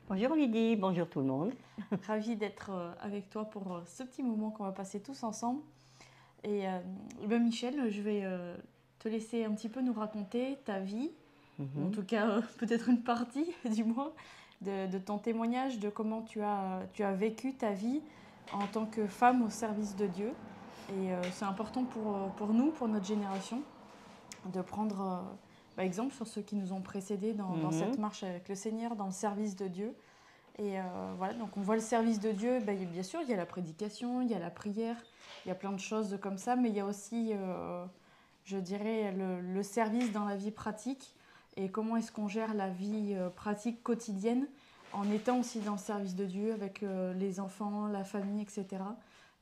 Bonjour Lydie, bonjour tout le monde. Ravie d'être avec toi pour ce petit moment qu'on va passer tous ensemble. Et ben Michel, je vais te laisser un petit peu nous raconter ta vie, ou en Mhm. tout cas peut-être une partie du moins, de ton témoignage, de comment tu as vécu ta vie en tant que femme au service de Dieu. Et c'est important pour nous, pour notre génération, de prendre exemple sur ceux qui nous ont précédés dans cette Mhm. marche avec le Seigneur, dans le service de Dieu. Et voilà, donc on voit le service de Dieu, ben, bien sûr, il y a la prédication, il y a la prière, il y a plein de choses comme ça, mais il y a aussi, je dirais, le service dans la vie pratique et comment est-ce qu'on gère la vie pratique quotidienne en étant aussi dans le service de Dieu avec les enfants, la famille, etc.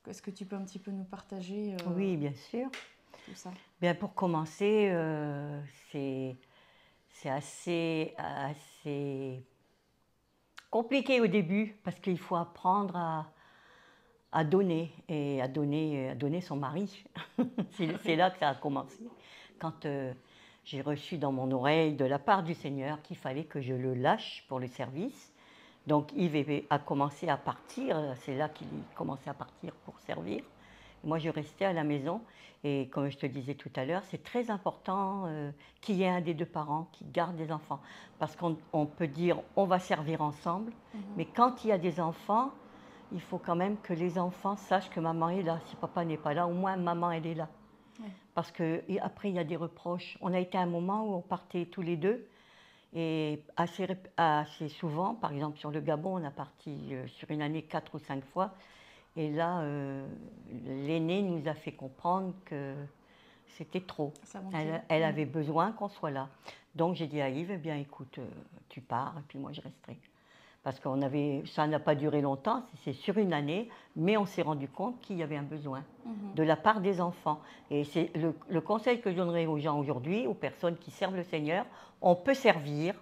Est-ce que tu peux un petit peu nous partager Oui, bien sûr. tout ça? Bien, pour commencer, c'est c'est assez compliqué au début parce qu'il faut apprendre à donner et à donner son mari. C'est là que ça a commencé. Quand j'ai reçu dans mon oreille de la part du Seigneur qu'il fallait que je le lâche pour le service. Donc Yves a commencé à partir, c'est là qu'il commençait à partir pour servir. Moi, je restais à la maison et comme je te disais tout à l'heure, c'est très important qu'il y ait un des deux parents qui garde les enfants. Parce qu'on peut dire on va servir ensemble, mais quand il y a des enfants, il faut quand même que les enfants sachent que maman est là. Si papa n'est pas là, au moins maman, elle est là. Ouais. Parce qu'après, il y a des reproches. On a été à un moment où on partait tous les deux et assez souvent, par exemple sur le Gabon, on a parti sur une année 4 ou 5 fois. Et là, l'aînée nous a fait comprendre que c'était trop. Ça manquait. Elle avait besoin qu'on soit là. Donc j'ai dit à Yves, eh bien écoute, tu pars et puis moi je resterai. Parce ça n'a pas duré longtemps, c'est sur une année, mais on s'est rendu compte qu'il y avait un besoin Mhm. de la part des enfants. Et c'est le conseil que je donnerais aux gens aujourd'hui, aux personnes qui servent le Seigneur, on peut servir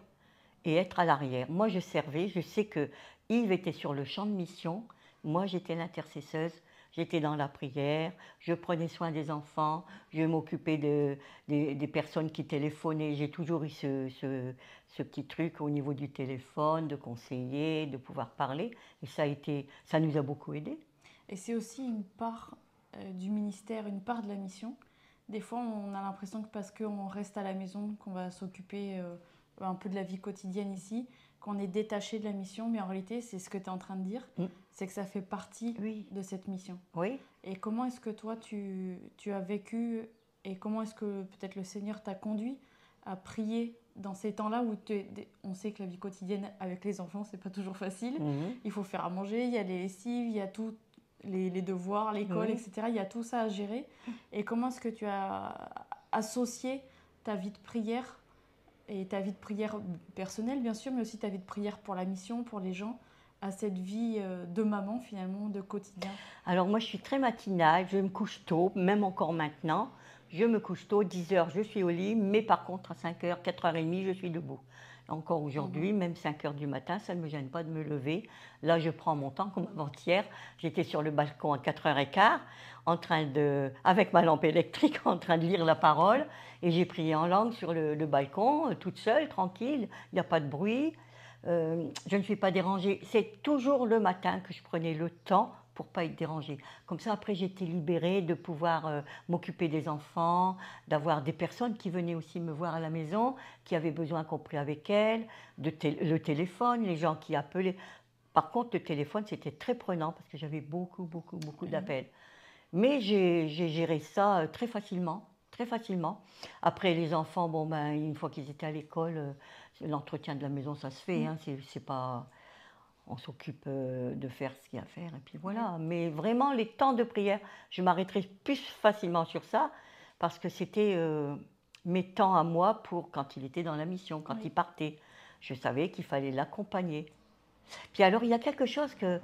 et être à l'arrière. Moi, je servais, je sais que Yves était sur le champ de mission, moi j'étais l'intercesseuse, j'étais dans la prière, je prenais soin des enfants, je m'occupais des personnes qui téléphonaient, j'ai toujours eu ce petit truc au niveau du téléphone, de conseiller, de pouvoir parler, et ça nous a beaucoup aidés. Et c'est aussi une part du ministère, une part de la mission. Des fois, on a l'impression que parce qu'on reste à la maison, qu'on va s'occuper un peu de la vie quotidienne ici, qu'on est détaché de la mission, mais en réalité, c'est ce que tu es en train de dire, Mm. c'est que ça fait partie Oui, de cette mission. oui. Et comment est-ce que toi, tu as vécu et comment est-ce que peut-être le Seigneur t'a conduit à prier dans ces temps-là où on sait que la vie quotidienne avec les enfants, c'est pas toujours facile. Mhm. Il faut faire à manger, il y a les lessives, il y a tout, les devoirs, l'école, Oui. etc. Il y a tout ça à gérer. Et comment est-ce que tu as associé ta vie de prière et ta vie de prière personnelle, bien sûr, mais aussi ta vie de prière pour la mission, pour les gens, à cette vie de maman, finalement, de quotidien? Alors moi je suis très matinale, je me couche tôt, même encore maintenant. Je me couche tôt, 10 heures je suis au lit, mais par contre à 5 heures, 4h30 je suis debout. Encore aujourd'hui, Mhm. même 5 heures du matin, ça ne me gêne pas de me lever. Là je prends mon temps comme avant-hier. J'étais sur le balcon à 4h15, avec ma lampe électrique, en train de lire la parole. Et j'ai prié en langue sur le balcon, toute seule, tranquille, il n'y a pas de bruit. Je ne suis pas dérangée. C'est toujours le matin que je prenais le temps pour pas être dérangée. Comme ça, après, j'étais libérée de pouvoir m'occuper des enfants, d'avoir des personnes qui venaient aussi me voir à la maison, qui avaient besoin qu'on prie avec elles, le téléphone, les gens qui appelaient. Par contre, le téléphone, c'était très prenant parce que j'avais beaucoup, beaucoup, beaucoup Oui. d'appels. Mais j'ai géré ça très facilement, très facilement. Après, les enfants, bon, ben, une fois qu'ils étaient à l'école, l'entretien de la maison, ça se fait. Mm. Hein, c'est pas, on s'occupe de faire ce qu'il y a à faire et puis Oui. voilà. Mais vraiment, les temps de prière, je m'arrêterai plus facilement sur ça parce que c'était mes temps à moi pour quand il était dans la mission, quand Oui. il partait. Je savais qu'il fallait l'accompagner. Puis alors, il y a quelque chose que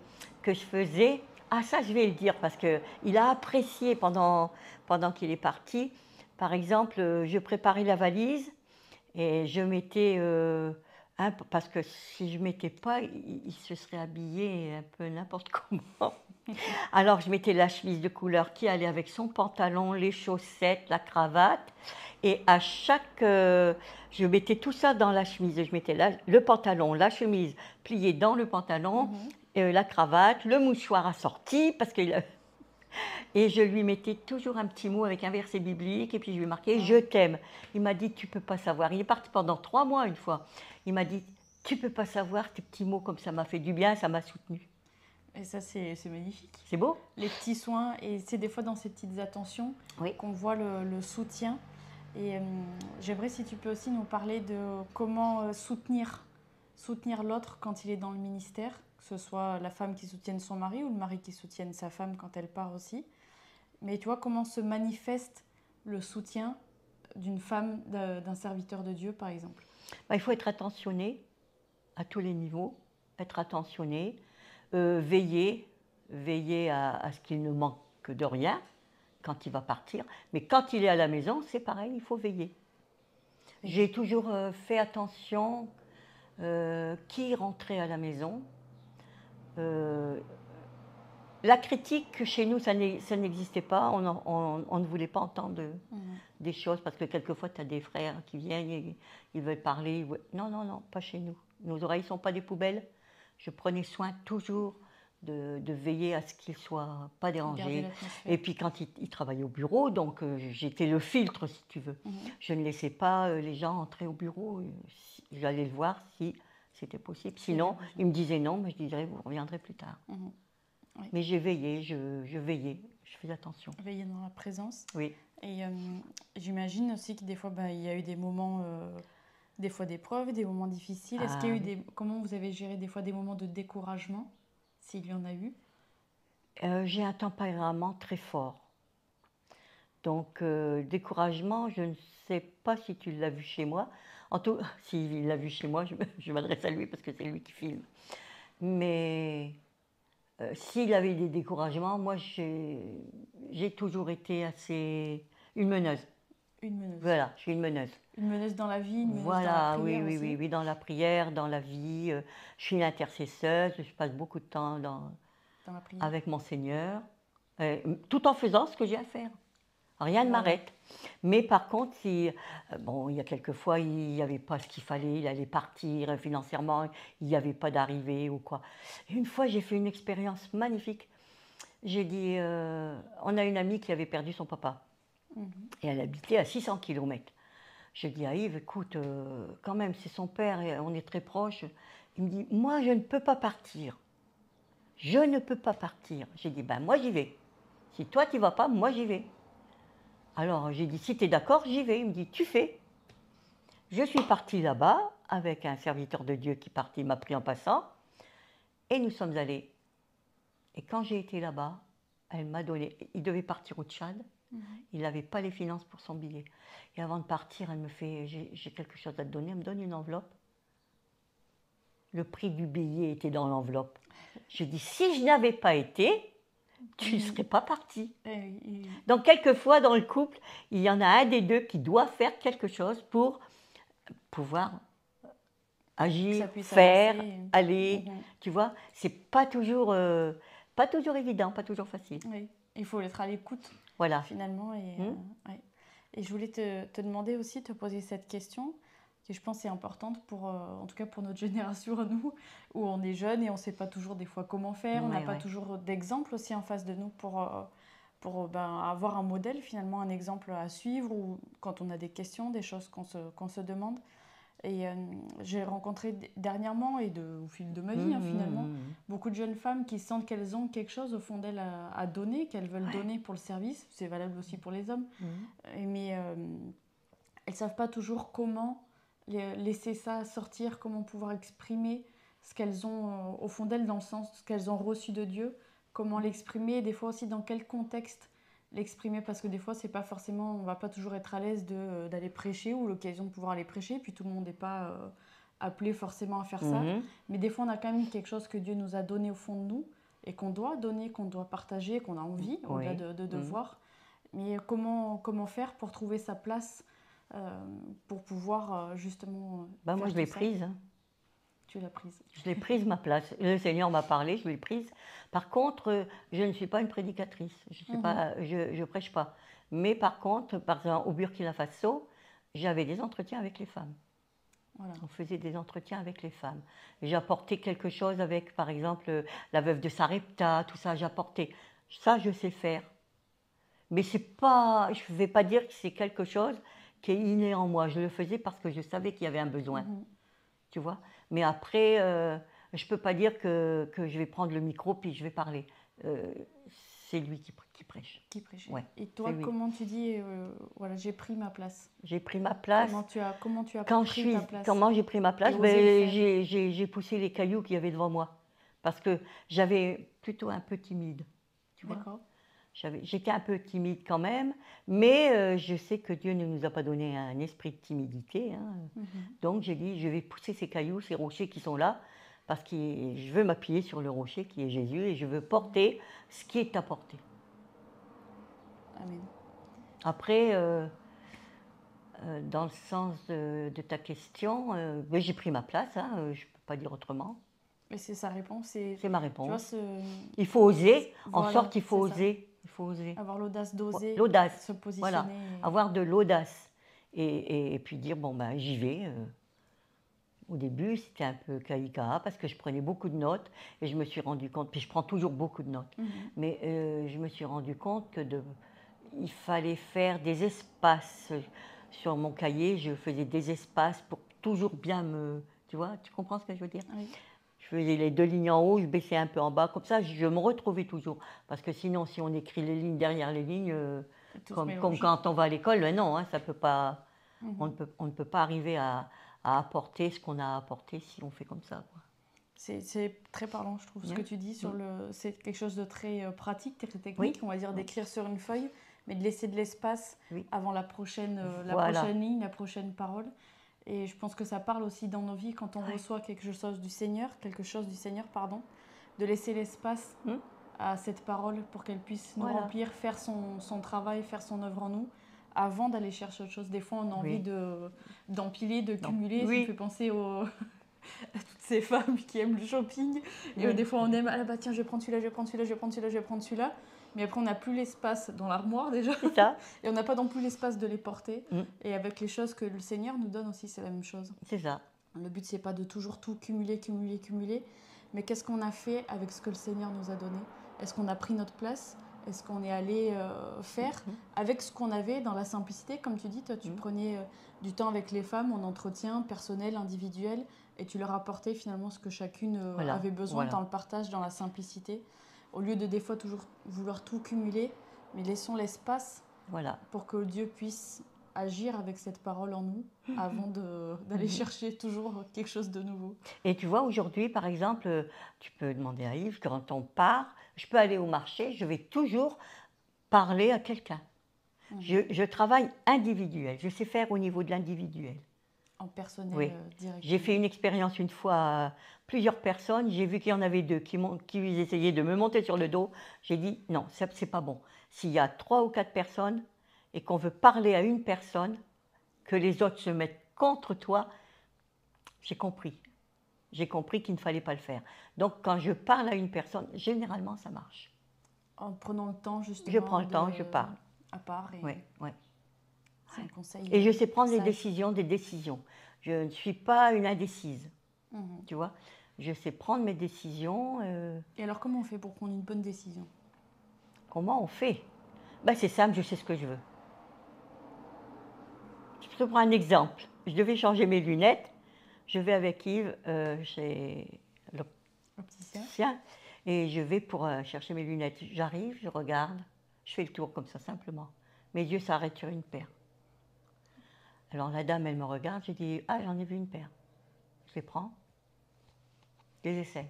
je faisais. Ah, ça, je vais le dire parce qu'il a apprécié pendant qu'il est parti. Par exemple, je préparais la valise et je mettais Hein, parce que si je ne mettais pas, il se serait habillé un peu n'importe comment. Alors je mettais la chemise de couleur qui allait avec son pantalon, les chaussettes, la cravate. Et à chaque... je mettais tout ça dans la chemise. Je mettais le pantalon, la chemise pliée dans le pantalon, la cravate, le mouchoir assorti, parce que... Et je lui mettais toujours un petit mot avec un verset biblique, et puis je lui marquais « Je t'aime ». Il m'a dit « Tu ne peux pas savoir ». Il est parti pendant 3 mois une fois. Il m'a dit « Tu ne peux pas savoir, tes petits mots comme ça m'a fait du bien, ça m'a soutenu ». Et ça, c'est magnifique. C'est beau? Les petits soins, et c'est des fois dans ces petites attentions qu'on voit le soutien. Et j'aimerais, si tu peux aussi nous parler de comment soutenir l'autre quand il est dans le ministère, que ce soit la femme qui soutienne son mari ou le mari qui soutienne sa femme quand elle part aussi. Mais tu vois, comment se manifeste le soutien d'une femme, d'un serviteur de Dieu, par exemple? Il faut être attentionné à tous les niveaux, être attentionné, veiller à ce qu'il ne manque de rien quand il va partir. Mais quand il est à la maison, c'est pareil, il faut veiller. J'ai toujours fait attention qui rentrait à la maison. La critique, chez nous, ça n'existait pas. On ne voulait pas entendre des choses parce que quelquefois, tu as des frères qui viennent et ils veulent parler. Non, non, non, pas chez nous. Nos oreilles ne sont pas des poubelles. Je prenais soin toujours de veiller à ce qu'ils ne soient pas dérangés. Et puis quand ils travaillaient au bureau, donc j'étais le filtre, si tu veux. Je ne laissais pas les gens entrer au bureau. J'allais le voir si c'était possible. Sinon, ils me disaient non, mais je disais, vous reviendrez plus tard. Oui. Mais j'ai veillé, je veillais, je faisais attention. Veiller dans la présence. Oui. Et j'imagine aussi que des fois, il y a eu des moments, des fois d'épreuves, des moments difficiles. Est-ce qu'il y a eu comment vous avez géré des fois des moments de découragement, s'il y en a eu? J'ai un tempérament très fort. Donc, découragement, je ne sais pas si tu l'as vu chez moi. En tout, s'il l'a vu chez moi, je m'adresse à lui parce que c'est lui qui filme. Mais s'il avait des découragements, moi, j'ai toujours été assez... une meneuse. Une meneuse. Voilà, je suis une meneuse. Une meneuse dans la vie, une meneuse voilà, dans la prière oui, aussi. oui, dans la prière, dans la vie. Je suis une intercesseuse, je passe beaucoup de temps dans la prière. Avec mon Seigneur, tout en faisant ce que j'ai à faire. Rien ne m'arrête. Mais par contre, il y a quelques fois, il n'y avait pas ce qu'il fallait, il allait partir financièrement, il n'y avait pas d'arrivée ou quoi. Et une fois, j'ai fait une expérience magnifique. J'ai dit, on a une amie qui avait perdu son papa. Et elle habitait à 600 km. J'ai dit à Yves, écoute, quand même, c'est son père et on est très proches. Il me dit, moi, je ne peux pas partir. Je ne peux pas partir. J'ai dit, ben moi, j'y vais. Si toi, tu ne vas pas, moi, j'y vais. Alors, j'ai dit, si tu es d'accord, j'y vais. Il me dit, tu fais. Je suis partie là-bas avec un serviteur de Dieu qui partit, m'a pris en passant. Et nous sommes allés. Et quand j'ai été là-bas, elle m'a donné... Il devait partir au Tchad. Il n'avait pas les finances pour son billet. Et avant de partir, elle me fait, j'ai quelque chose à te donner. Elle me donne une enveloppe. Le prix du billet était dans l'enveloppe. Je dis, si je n'avais pas été, tu ne serais pas parti. Donc, quelquefois, dans le couple, il y en a un des deux qui doit faire quelque chose pour pouvoir agir, faire, aller. Tu vois, c'est pas toujours évident, pas toujours facile. Oui, il faut être à l'écoute, voilà. Finalement. Et je voulais te demander aussi, te poser cette question, qui je pense est importante, en tout cas pour notre génération à nous, où on est jeune et on ne sait pas toujours des fois comment faire, on n'a pas toujours d'exemple aussi en face de nous pour avoir un modèle, finalement, un exemple à suivre, ou quand on a des questions, des choses qu'on se demande. Et j'ai rencontré dernièrement, au fil de ma vie finalement, beaucoup de jeunes femmes qui sentent qu'elles ont quelque chose au fond d'elles à donner, qu'elles veulent donner pour le service. C'est valable aussi pour les hommes. Mais elles ne savent pas toujours comment laisser ça sortir, comment pouvoir exprimer ce qu'elles ont au fond d'elles, dans le sens qu'elles ont reçu de Dieu, comment l'exprimer, des fois aussi dans quel contexte l'exprimer, parce que des fois c'est pas forcément, on va pas toujours être à l'aise d'aller prêcher ou l'occasion de pouvoir aller prêcher, puis tout le monde n'est pas appelé forcément à faire ça, mais des fois on a quand même quelque chose que Dieu nous a donné au fond de nous et qu'on doit donner, qu'on doit partager, qu'on a envie au-delà de devoir. Mais comment faire pour trouver sa place, pour pouvoir justement moi je l'ai prise, hein. Tu l'as prise. Je l'ai prise ma place. Le Seigneur m'a parlé, je l'ai prise. Par contre, je ne suis pas une prédicatrice. Je prêche pas. Mais par contre, par exemple, au Burkina Faso, j'avais des entretiens avec les femmes. Voilà. On faisait des entretiens avec les femmes. J'apportais quelque chose avec, par exemple, la veuve de Sarepta, tout ça, j'apportais. Ça, je sais faire. Mais c'est pas, je ne vais pas dire que c'est quelque chose qui est inné en moi. Je le faisais parce que je savais qu'il y avait un besoin. Tu vois. Mais après, je ne peux pas dire que je vais prendre le micro puis je vais parler. C'est lui qui prêche. Qui prêchait. Ouais, et toi, comment tu dis, voilà, j'ai pris ma place? J'ai pris ma place. Comment tu as Quand pris ta place? Comment j'ai pris ma place? Ben, j'ai poussé les cailloux qu'il y avait devant moi. Parce que j'avais plutôt un peu timide. Tu vois. D'accord. J'étais un peu timide quand même, mais je sais que Dieu ne nous a pas donné un esprit de timidité. Hein. Donc j'ai dit, je vais pousser ces cailloux, ces rochers qui sont là, parce que je veux m'appuyer sur le rocher qui est Jésus et je veux porter ce qui est à porter. Amen. Après, dans le sens de ta question, ben, j'ai pris ma place, hein, je ne peux pas dire autrement. Mais c'est sa réponse. C'est ma réponse. Tu vois, il faut oser, voilà, en sorte il faut ça. oser. Il faut oser. Avoir l'audace d'oser, se positionner. Voilà, avoir de l'audace. Et puis dire, bon, ben, j'y vais. Au début, c'était un peu caïca parce que je prenais beaucoup de notes et je me suis rendu compte, puis je prends toujours beaucoup de notes, mais je me suis rendu compte il fallait faire des espaces sur mon cahier. Je faisais des espaces pour toujours bien tu vois, tu comprends ce que je veux dire? Oui. Je faisais les 2 lignes en haut, je baissais un peu en bas, comme ça je me retrouvais toujours. Parce que sinon, si on écrit les lignes derrière les lignes, comme quand on va à l'école, non, hein, ça peut pas, on ne peut pas arriver à apporter ce qu'on a à apporter si on fait comme ça. C'est très parlant, je trouve, ce que tu dis. C'est quelque chose de très pratique, très technique, on va dire, d'écrire sur une feuille, mais de laisser de l'espace avant la prochaine ligne, la prochaine parole. Et je pense que ça parle aussi dans nos vies quand on reçoit quelque chose du Seigneur, de laisser l'espace à cette parole pour qu'elle puisse nous remplir, faire son travail, faire son œuvre en nous, avant d'aller chercher autre chose. Des fois, on a envie d'empiler, de cumuler. Ça me fait penser à toutes ces femmes qui aiment le shopping. Et des fois, on aime, ah bah tiens, je vais prendre celui-là, je vais prendre celui-là, je vais prendre celui-là, je vais prendre celui-là. Mais après, on n'a plus l'espace dans l'armoire déjà. C'est ça. Et on n'a pas non plus l'espace de les porter. Et avec les choses que le Seigneur nous donne aussi, c'est la même chose. C'est ça. Le but, c'est pas de toujours tout cumuler. Mais qu'est-ce qu'on a fait avec ce que le Seigneur nous a donné? Est-ce qu'on a pris notre place? Est-ce qu'on est allé faire avec ce qu'on avait dans la simplicité? Comme tu dis, toi, tu prenais du temps avec les femmes en entretien personnel, individuel, et tu leur apportais finalement ce que chacune avait besoin dans le partage, dans la simplicité. Au lieu de des fois toujours vouloir tout cumuler, mais laissons l'espace pour que Dieu puisse agir avec cette parole en nous avant d'aller chercher toujours quelque chose de nouveau. Et tu vois, aujourd'hui, par exemple, tu peux demander à Yves, quand on part, je peux aller au marché, je vais toujours parler à quelqu'un. Je travaille individuel, je sais faire au niveau de l'individuel. En personnel direct. J'ai fait une expérience une fois à plusieurs personnes, j'ai vu qu'il y en avait 2 qui essayaient de me monter sur le dos. J'ai dit non, c'est pas bon. S'il y a 3 ou 4 personnes et qu'on veut parler à une personne, que les autres se mettent contre toi, j'ai compris. J'ai compris qu'il ne fallait pas le faire. Donc quand je parle à une personne, généralement ça marche. En prenant le temps justement. Je prends le temps, je parle. À part. Oui. C'est un conseil. Et je sais prendre des décisions. Je ne suis pas une indécise. Tu vois, je sais prendre mes décisions. Et alors comment on fait pour prendre une bonne décision? Comment on fait? Ben, c'est simple, je sais ce que je veux. Je te prends un exemple. Je devais changer mes lunettes. Je vais avec Yves chez l'opticien et je vais pour chercher mes lunettes. J'arrive, je regarde, je fais le tour comme ça simplement. Mes yeux s'arrêtent sur une paire. Alors la dame, elle me regarde, je dis « Ah, j'en ai vu une paire. » Je les prends, je les essaie.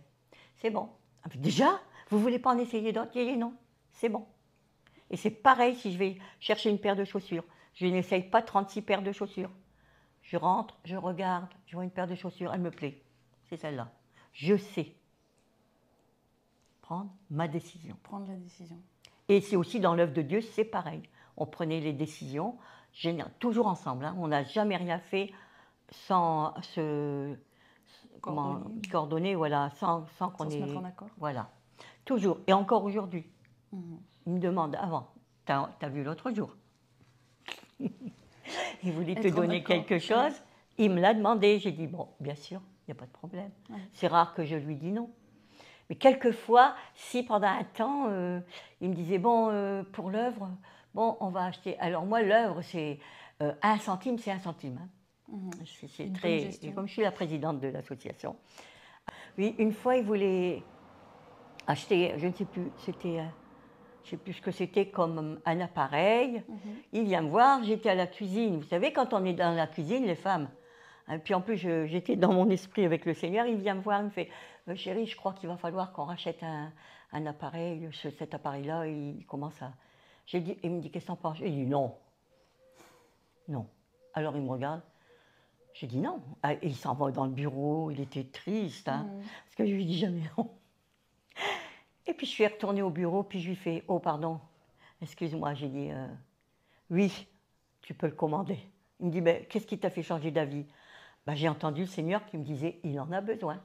C'est bon. Ah, déjà, vous ne voulez pas en essayer d'autres? Je dis non, c'est bon. Et c'est pareil si je vais chercher une paire de chaussures. Je n'essaye pas 36 paires de chaussures. Je rentre, je regarde, je vois une paire de chaussures, elle me plaît. C'est celle-là. Je sais prendre ma décision. Prendre la décision. Et c'est aussi dans l'œuvre de Dieu, c'est pareil. On prenait les décisions, toujours ensemble. Hein. On n'a jamais rien fait sans coordonnées, voilà, sans qu'on Sans se ait... mettre en accord. Voilà. Toujours. Et encore aujourd'hui. Mhm. Il me demande avant, t'as vu l'autre jour? Il voulait te Être donner d'accord, quelque chose. Il me l'a demandé. J'ai dit, bon, bien sûr, il n'y a pas de problème. Ouais. C'est rare que je lui dise non. Mais quelquefois, si pendant un temps, il me disait, bon, pour l'œuvre, bon, on va acheter. Alors moi, l'œuvre, c'est 1 centime, c'est 1 centime. Hein. Mhm. C'est Une bonne très... gestion. Et comme je suis la présidente de l'association. Oui, une fois, il voulait acheter, je ne sais plus, c'était... je ne sais plus ce que c'était comme un appareil. Il vient me voir, j'étais à la cuisine. Vous savez, quand on est dans la cuisine, les femmes. Et puis en plus, j'étais dans mon esprit avec le Seigneur. Il vient me voir, il me fait chérie, je crois qu'il va falloir qu'on rachète un appareil. Cet appareil-là, il commence à. Il me dit qu'est-ce que t'en penses? J'ai dit non. Non. Alors il me regarde. J'ai dit non. Ah, et il s'en va dans le bureau, il était triste. Hein, parce que je lui dis jamais non. Et puis je suis retournée au bureau, puis je lui fais oh, pardon, excuse-moi. J'ai dit oui, tu peux le commander. Il me dit ben, qu'est-ce qui t'a fait changer d'avis? Ben, j'ai entendu le Seigneur qui me disait il en a besoin.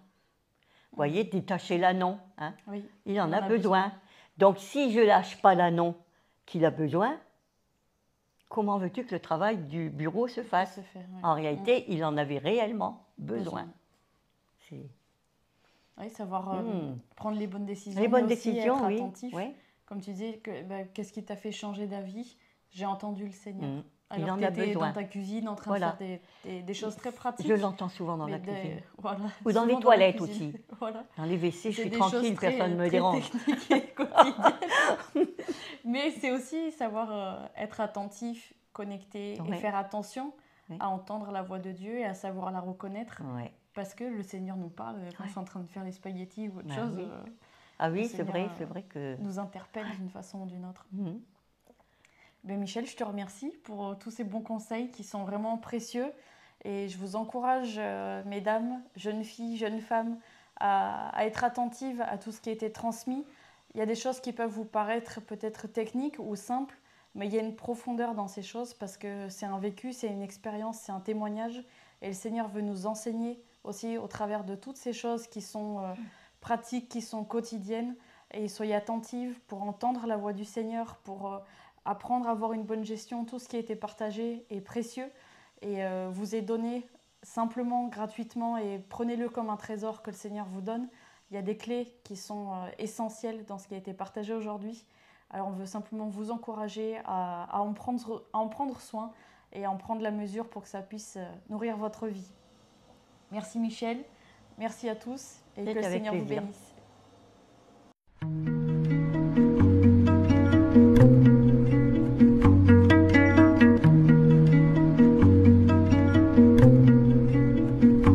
Vous voyez, détacher l'annon. Hein, Oui, il en a besoin. Donc si je lâche pas l'annon qu'il a besoin, comment veux-tu que le travail du bureau se fasse? En réalité, il en avait réellement besoin. Oui, savoir prendre les bonnes décisions. Les bonnes mais aussi décisions, être oui. attentif. Oui. Comme tu dis, qu'est-ce qui t'a fait changer d'avis? J'ai entendu le Seigneur. Il Alors en que a tu étais besoin. dans ta cuisine en train de faire des choses très pratiques. Je l'entends souvent dans la cuisine. Voilà, ou dans les toilettes aussi. Voilà. Dans les WC, je suis tranquille, personne ne me dérange. Techniques et quotidiennes. Mais c'est aussi savoir être attentif, connecté et faire attention à entendre la voix de Dieu et à savoir la reconnaître. Parce que le Seigneur nous parle quand c'est en train de faire les spaghettis ou autre chose. Oui. Ah oui, c'est vrai que... nous interpelle d'une façon ou d'une autre. Ben Michel, je te remercie pour tous ces bons conseils qui sont vraiment précieux. Et je vous encourage, mesdames, jeunes filles, jeunes femmes, à être attentives à tout ce qui a été transmis. Il y a des choses qui peuvent vous paraître peut-être techniques ou simples, mais il y a une profondeur dans ces choses parce que c'est un vécu, c'est une expérience, c'est un témoignage. Et le Seigneur veut nous enseigner aussi au travers de toutes ces choses qui sont pratiques, qui sont quotidiennes. Et soyez attentives pour entendre la voix du Seigneur, pour apprendre à avoir une bonne gestion. Tout ce qui a été partagé est précieux et vous est donné simplement, gratuitement, et prenez-le comme un trésor que le Seigneur vous donne. Il y a des clés qui sont essentielles dans ce qui a été partagé aujourd'hui. Alors on veut simplement vous encourager à en prendre soin et à en prendre la mesure pour que ça puisse nourrir votre vie. Merci Michel, merci à tous et que le Seigneur vous bénisse.